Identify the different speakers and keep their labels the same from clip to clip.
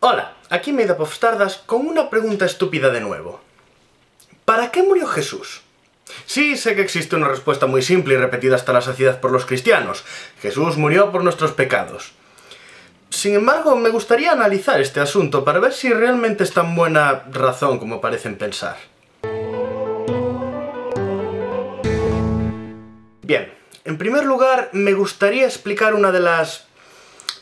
Speaker 1: Hola, aquí Made Up of Stardust con una pregunta estúpida de nuevo. ¿Para qué murió Jesús? Sí, sé que existe una respuesta muy simple y repetida hasta la saciedad por los cristianos. Jesús murió por nuestros pecados. Sin embargo, me gustaría analizar este asunto para ver si realmente es tan buena razón como parecen pensar. Bien, en primer lugar, me gustaría explicar una de las,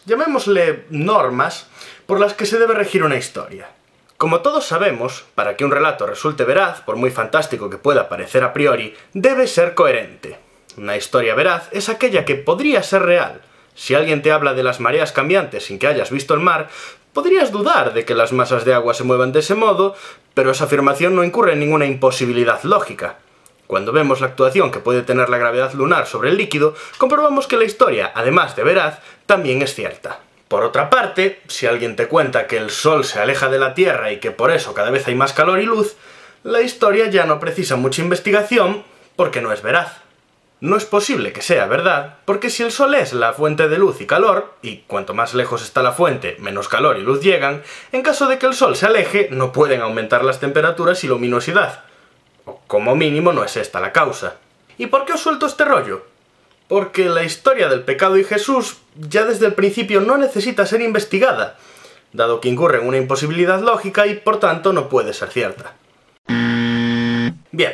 Speaker 1: llamémosle, normas por las que se debe regir una historia. Como todos sabemos, para que un relato resulte veraz, por muy fantástico que pueda parecer a priori, debe ser coherente. Una historia veraz es aquella que podría ser real. Si alguien te habla de las mareas cambiantes sin que hayas visto el mar, podrías dudar de que las masas de agua se muevan de ese modo, pero esa afirmación no incurre en ninguna imposibilidad lógica. Cuando vemos la actuación que puede tener la gravedad lunar sobre el líquido, comprobamos que la historia, además de veraz, también es cierta. Por otra parte, si alguien te cuenta que el Sol se aleja de la Tierra y que por eso cada vez hay más calor y luz, la historia ya no precisa mucha investigación porque no es veraz. No es posible que sea verdad, porque si el Sol es la fuente de luz y calor, y cuanto más lejos está la fuente, menos calor y luz llegan, en caso de que el Sol se aleje, no pueden aumentar las temperaturas y luminosidad. O como mínimo no es esta la causa. ¿Y por qué os suelto este rollo? Porque la historia del pecado y Jesús ya desde el principio no necesita ser investigada, dado que incurre en una imposibilidad lógica y por tanto no puede ser cierta. Bien,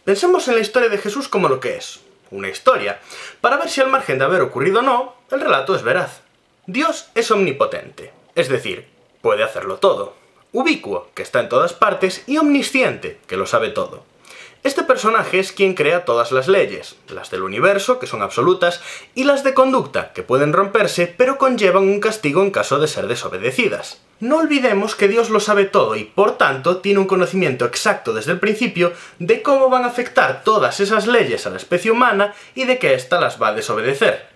Speaker 1: pensemos en la historia de Jesús como lo que es, una historia, para ver si al margen de haber ocurrido o no, el relato es veraz. Dios es omnipotente, es decir, puede hacerlo todo, ubicuo, que está en todas partes, y omnisciente, que lo sabe todo. Este personaje es quien crea todas las leyes, las del universo, que son absolutas, y las de conducta, que pueden romperse, pero conllevan un castigo en caso de ser desobedecidas. No olvidemos que Dios lo sabe todo y, por tanto, tiene un conocimiento exacto desde el principio de cómo van a afectar todas esas leyes a la especie humana y de que ésta las va a desobedecer.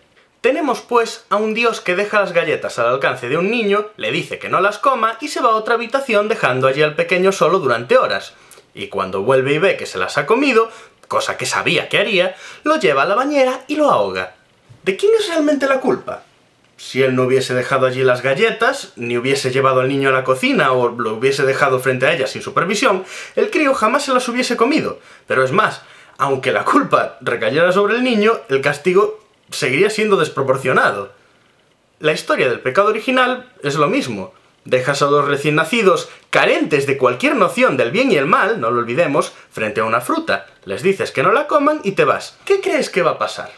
Speaker 1: Tenemos, pues, a un Dios que deja las galletas al alcance de un niño, le dice que no las coma y se va a otra habitación dejando allí al pequeño solo durante horas. Y cuando vuelve y ve que se las ha comido, cosa que sabía que haría, lo lleva a la bañera y lo ahoga. ¿De quién es realmente la culpa? Si él no hubiese dejado allí las galletas, ni hubiese llevado al niño a la cocina o lo hubiese dejado frente a ella sin supervisión, el crío jamás se las hubiese comido. Pero es más, aunque la culpa recayera sobre el niño, el castigo seguiría siendo desproporcionado. La historia del pecado original es lo mismo. Dejas a los recién nacidos, carentes de cualquier noción del bien y el mal, no lo olvidemos, frente a una fruta. Les dices que no la coman y te vas. ¿Qué crees que va a pasar?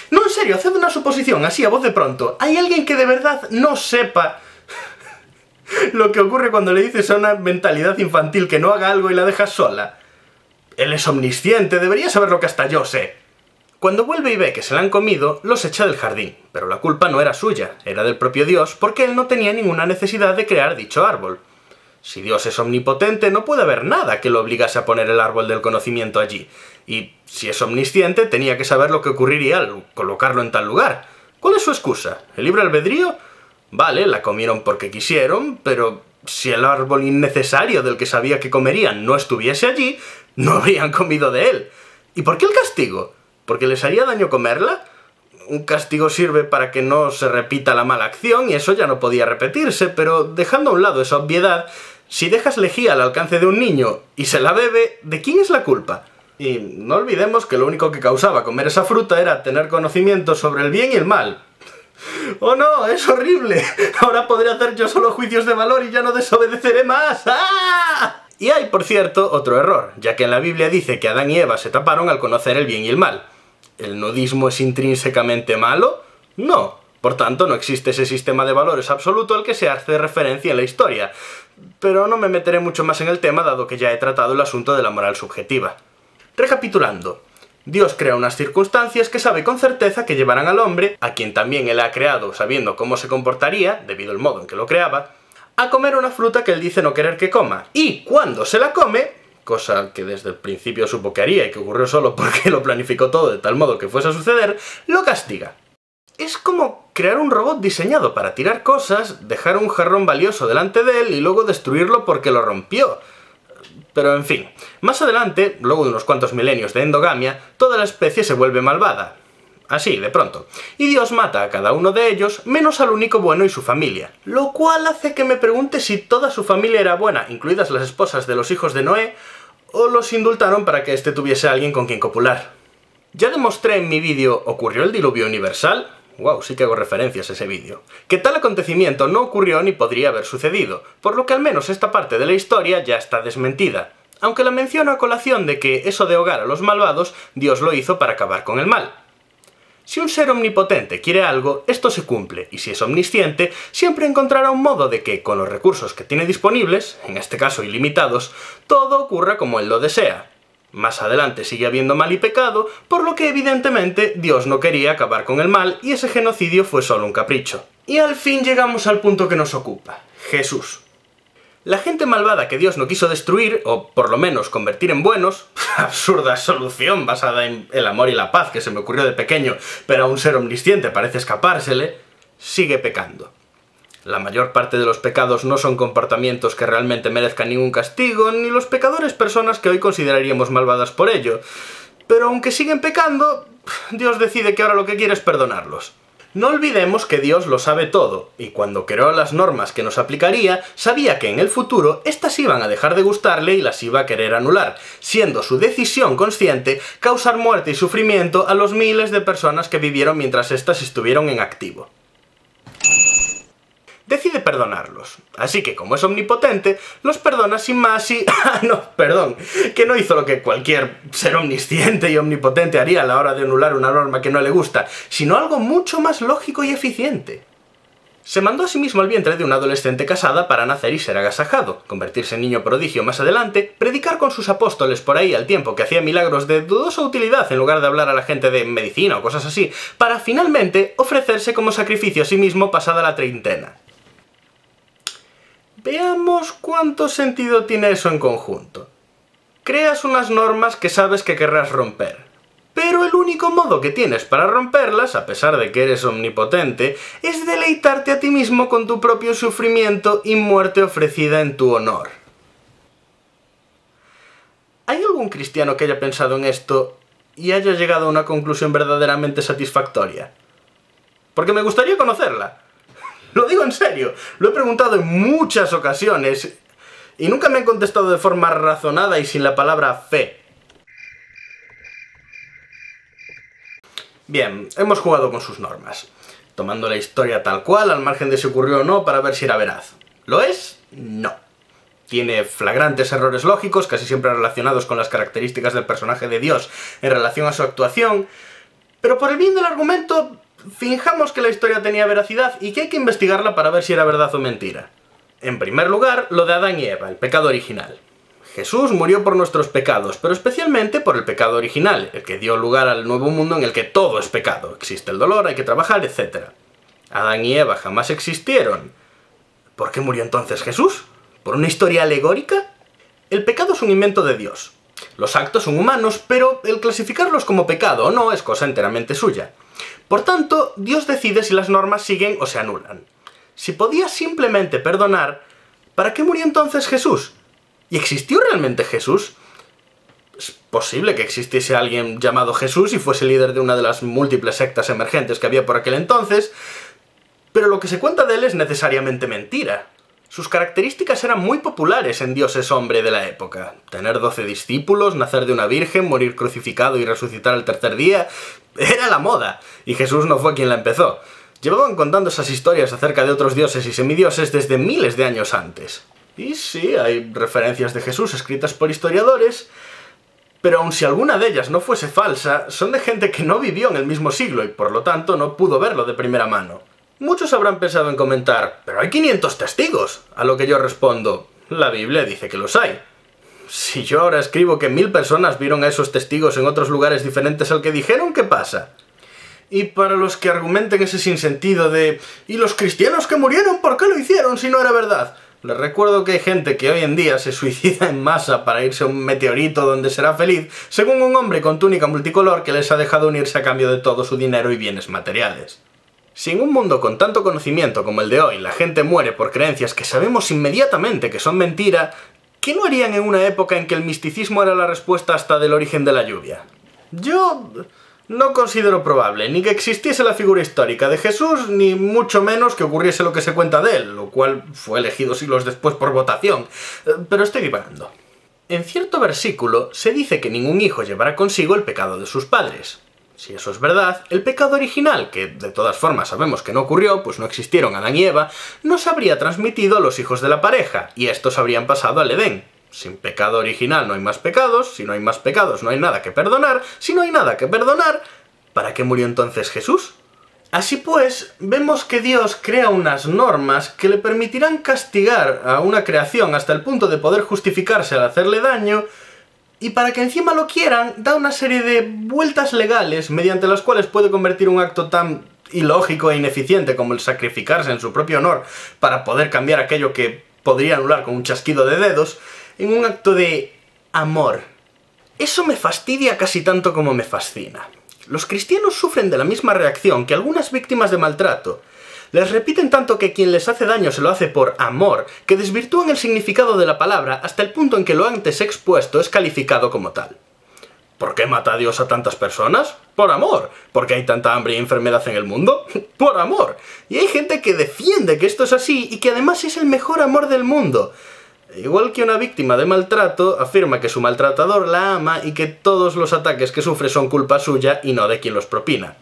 Speaker 1: No, en serio, haced una suposición, así a voz de pronto. ¿Hay alguien que de verdad no sepa lo que ocurre cuando le dices a una mentalidad infantil que no haga algo y la dejas sola? Él es omnisciente, debería saber lo que hasta yo sé. Cuando vuelve y ve que se la han comido, los echa del jardín, pero la culpa no era suya, era del propio Dios, porque él no tenía ninguna necesidad de crear dicho árbol. Si Dios es omnipotente, no puede haber nada que lo obligase a poner el árbol del conocimiento allí, y si es omnisciente, tenía que saber lo que ocurriría al colocarlo en tal lugar. ¿Cuál es su excusa? ¿El libre albedrío? Vale, la comieron porque quisieron, pero si el árbol innecesario del que sabía que comerían no estuviese allí, no habrían comido de él. ¿Y por qué el castigo? ¿Porque les haría daño comerla? Un castigo sirve para que no se repita la mala acción y eso ya no podía repetirse, pero dejando a un lado esa obviedad, si dejas lejía al alcance de un niño y se la bebe, ¿de quién es la culpa? Y no olvidemos que lo único que causaba comer esa fruta era tener conocimiento sobre el bien y el mal. ¡Oh no! ¡Es horrible! Ahora podré hacer yo solo juicios de valor y ya no desobedeceré más. ¡Ah! Y hay, por cierto, otro error, ya que en la Biblia dice que Adán y Eva se taparon al conocer el bien y el mal. ¿El nudismo es intrínsecamente malo? No. Por tanto, no existe ese sistema de valores absoluto al que se hace referencia en la historia. Pero no me meteré mucho más en el tema, dado que ya he tratado el asunto de la moral subjetiva. Recapitulando. Dios crea unas circunstancias que sabe con certeza que llevarán al hombre, a quien también él ha creado sabiendo cómo se comportaría, debido al modo en que lo creaba, a comer una fruta que él dice no querer que coma. Y cuando se la come, cosa que desde el principio supo que haría y que ocurrió solo porque lo planificó todo de tal modo que fuese a suceder, lo castiga. Es como crear un robot diseñado para tirar cosas, dejar un jarrón valioso delante de él y luego destruirlo porque lo rompió. Pero en fin, más adelante, luego de unos cuantos milenios de endogamia, toda la especie se vuelve malvada. así, de pronto. Y Dios mata a cada uno de ellos, menos al único bueno y su familia. Lo cual hace que me pregunte si toda su familia era buena, incluidas las esposas de los hijos de Noé, o los indultaron para que éste tuviese a alguien con quien copular. Ya demostré en mi vídeo ¿Ocurrió el diluvio universal? Wow, sí que hago referencias a ese vídeo. Que tal acontecimiento no ocurrió ni podría haber sucedido, por lo que al menos esta parte de la historia ya está desmentida. Aunque la menciono a colación de que eso de ahogar a los malvados, Dios lo hizo para acabar con el mal. Si un ser omnipotente quiere algo, esto se cumple, y si es omnisciente, siempre encontrará un modo de que, con los recursos que tiene disponibles, en este caso ilimitados, todo ocurra como él lo desea. Más adelante sigue habiendo mal y pecado, por lo que evidentemente Dios no quería acabar con el mal y ese genocidio fue solo un capricho. Y al fin llegamos al punto que nos ocupa, Jesús. La gente malvada que Dios no quiso destruir, o por lo menos convertir en buenos, absurda solución basada en el amor y la paz que se me ocurrió de pequeño, pero a un ser omnisciente parece escapársele, sigue pecando. La mayor parte de los pecados no son comportamientos que realmente merezcan ningún castigo, ni los pecadores personas que hoy consideraríamos malvadas por ello. Pero aunque siguen pecando, Dios decide que ahora lo que quiere es perdonarlos. No olvidemos que Dios lo sabe todo, y cuando creó las normas que nos aplicaría, sabía que en el futuro éstas iban a dejar de gustarle y las iba a querer anular, siendo su decisión consciente causar muerte y sufrimiento a los miles de personas que vivieron mientras éstas estuvieron en activo. Decide perdonarlos, así que como es omnipotente, los perdona sin más y... que no hizo lo que cualquier ser omnisciente y omnipotente haría a la hora de anular una norma que no le gusta, sino algo mucho más lógico y eficiente. Se mandó a sí mismo al vientre de una adolescente casada para nacer y ser agasajado, convertirse en niño prodigio más adelante, predicar con sus apóstoles por ahí al tiempo que hacía milagros de dudosa utilidad en lugar de hablar a la gente de medicina o cosas así, para finalmente ofrecerse como sacrificio a sí mismo pasada la treintena. Veamos cuánto sentido tiene eso en conjunto. Creas unas normas que sabes que querrás romper, pero el único modo que tienes para romperlas, a pesar de que eres omnipotente, es deleitarte a ti mismo con tu propio sufrimiento y muerte ofrecida en tu honor. ¿Hay algún cristiano que haya pensado en esto y haya llegado a una conclusión verdaderamente satisfactoria? Porque me gustaría conocerla. Lo digo en serio, lo he preguntado en muchas ocasiones y nunca me han contestado de forma razonada y sin la palabra fe. Bien, hemos jugado con sus normas, tomando la historia tal cual, al margen de si ocurrió o no, para ver si era veraz. ¿Lo es? No. Tiene flagrantes errores lógicos, casi siempre relacionados con las características del personaje de Dios en relación a su actuación, pero por el bien del argumento, finjamos que la historia tenía veracidad y que hay que investigarla para ver si era verdad o mentira. En primer lugar, lo de Adán y Eva, el pecado original. Jesús murió por nuestros pecados, pero especialmente por el pecado original, el que dio lugar al nuevo mundo en el que todo es pecado. Existe el dolor, hay que trabajar, etc. Adán y Eva jamás existieron. ¿Por qué murió entonces Jesús? ¿Por una historia alegórica? El pecado es un invento de Dios. Los actos son humanos, pero el clasificarlos como pecado o no es cosa enteramente suya. Por tanto, Dios decide si las normas siguen o se anulan. Si podía simplemente perdonar, ¿para qué murió entonces Jesús? ¿Y existió realmente Jesús? Es posible que existiese alguien llamado Jesús y fuese líder de una de las múltiples sectas emergentes que había por aquel entonces, pero lo que se cuenta de él es necesariamente mentira. Sus características eran muy populares en dioses hombre de la época. Tener 12 discípulos, nacer de una virgen, morir crucificado y resucitar al tercer día... era la moda, y Jesús no fue quien la empezó. Llevaban contando esas historias acerca de otros dioses y semidioses desde miles de años antes. Y sí, hay referencias de Jesús escritas por historiadores, pero aun si alguna de ellas no fuese falsa, son de gente que no vivió en el mismo siglo y por lo tanto no pudo verlo de primera mano. Muchos habrán pensado en comentar, «¡Pero hay 500 testigos!», a lo que yo respondo, «La Biblia dice que los hay». Si yo ahora escribo que 1000 personas vieron a esos testigos en otros lugares diferentes al que dijeron, ¿qué pasa? Y para los que argumenten ese sinsentido de «¿Y los cristianos que murieron, por qué lo hicieron si no era verdad?», les recuerdo que hay gente que hoy en día se suicida en masa para irse a un meteorito donde será feliz, según un hombre con túnica multicolor que les ha dejado unirse a cambio de todo su dinero y bienes materiales. Si en un mundo con tanto conocimiento como el de hoy la gente muere por creencias que sabemos inmediatamente que son mentira, ¿qué no harían en una época en que el misticismo era la respuesta hasta del origen de la lluvia? Yo No considero probable ni que existiese la figura histórica de Jesús, ni mucho menos que ocurriese lo que se cuenta de él, lo cual fue elegido siglos después por votación. Pero estoy divagando. En cierto versículo se dice que ningún hijo llevará consigo el pecado de sus padres. Si eso es verdad, el pecado original, que de todas formas sabemos que no ocurrió, pues no existieron Adán y Eva, no se habría transmitido a los hijos de la pareja, y estos habrían pasado al Edén. Sin pecado original no hay más pecados, si no hay más pecados no hay nada que perdonar, si no hay nada que perdonar, ¿para qué murió entonces Jesús? Así pues, vemos que Dios crea unas normas que le permitirán castigar a una creación hasta el punto de poder justificarse al hacerle daño, y para que encima lo quieran, da una serie de vueltas legales mediante las cuales puede convertir un acto tan ilógico e ineficiente como el sacrificarse en su propio honor para poder cambiar aquello que podría anular con un chasquido de dedos, en un acto de amor. Eso me fastidia casi tanto como me fascina. Los cristianos sufren de la misma reacción que algunas víctimas de maltrato. Les repiten tanto que quien les hace daño se lo hace por amor, que desvirtúan el significado de la palabra hasta el punto en que lo antes expuesto es calificado como tal. ¿Por qué mata a Dios a tantas personas? Por amor. ¿Por qué hay tanta hambre y enfermedad en el mundo? Por amor. Y hay gente que defiende que esto es así y que además es el mejor amor del mundo. Igual que una víctima de maltrato afirma que su maltratador la ama y que todos los ataques que sufre son culpa suya y no de quien los propina.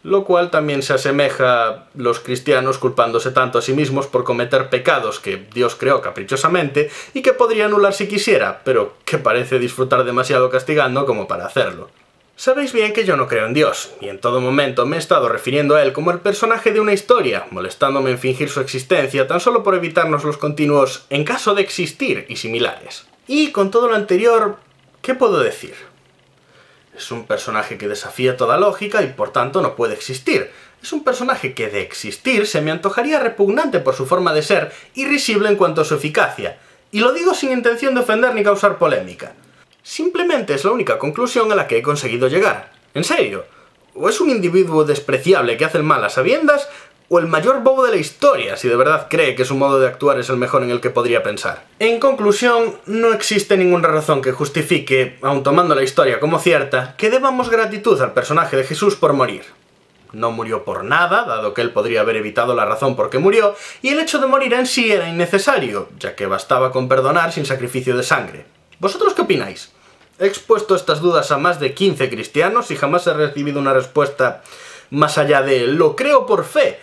Speaker 1: Lo cual también se asemeja a los cristianos culpándose tanto a sí mismos por cometer pecados que Dios creó caprichosamente y que podría anular si quisiera, pero que parece disfrutar demasiado castigando como para hacerlo. Sabéis bien que yo no creo en Dios, y en todo momento me he estado refiriendo a él como el personaje de una historia, molestándome en fingir su existencia tan solo por evitarnos los continuos "en caso de existir" y similares. Y con todo lo anterior, ¿qué puedo decir? Es un personaje que desafía toda lógica y por tanto no puede existir. Es un personaje que de existir se me antojaría repugnante por su forma de ser y risible en cuanto a su eficacia. Y lo digo sin intención de ofender ni causar polémica. Simplemente es la única conclusión a la que he conseguido llegar. ¿En serio? ¿O es un individuo despreciable que hace el mal a sabiendas? ¿O el mayor bobo de la historia, si de verdad cree que su modo de actuar es el mejor en el que podría pensar? En conclusión, no existe ninguna razón que justifique, aun tomando la historia como cierta, que debamos gratitud al personaje de Jesús por morir. No murió por nada, dado que él podría haber evitado la razón por qué murió, y el hecho de morir en sí era innecesario, ya que bastaba con perdonar sin sacrificio de sangre. ¿Vosotros qué opináis? He expuesto estas dudas a más de 15 cristianos y jamás he recibido una respuesta más allá de "lo creo por fe",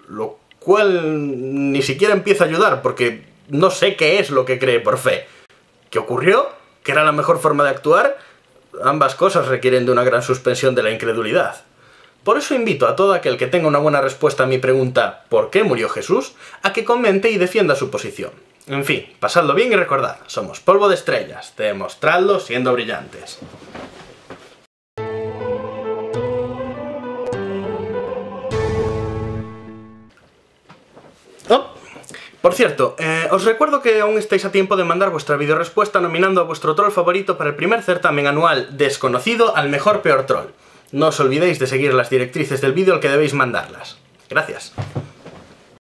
Speaker 1: lo cual ni siquiera empieza a ayudar porque no sé qué es lo que cree por fe. ¿Qué ocurrió? ¿Que era la mejor forma de actuar? Ambas cosas requieren de una gran suspensión de la incredulidad. Por eso invito a todo aquel que tenga una buena respuesta a mi pregunta ¿por qué murió Jesús?, a que comente y defienda su posición. En fin, pasadlo bien y recordad, somos polvo de estrellas, demostradlo siendo brillantes. Oh, por cierto, os recuerdo que aún estáis a tiempo de mandar vuestra videorespuesta nominando a vuestro troll favorito para el primer certamen anual desconocido al mejor peor troll. No os olvidéis de seguir las directrices del vídeo al que debéis mandarlas. Gracias.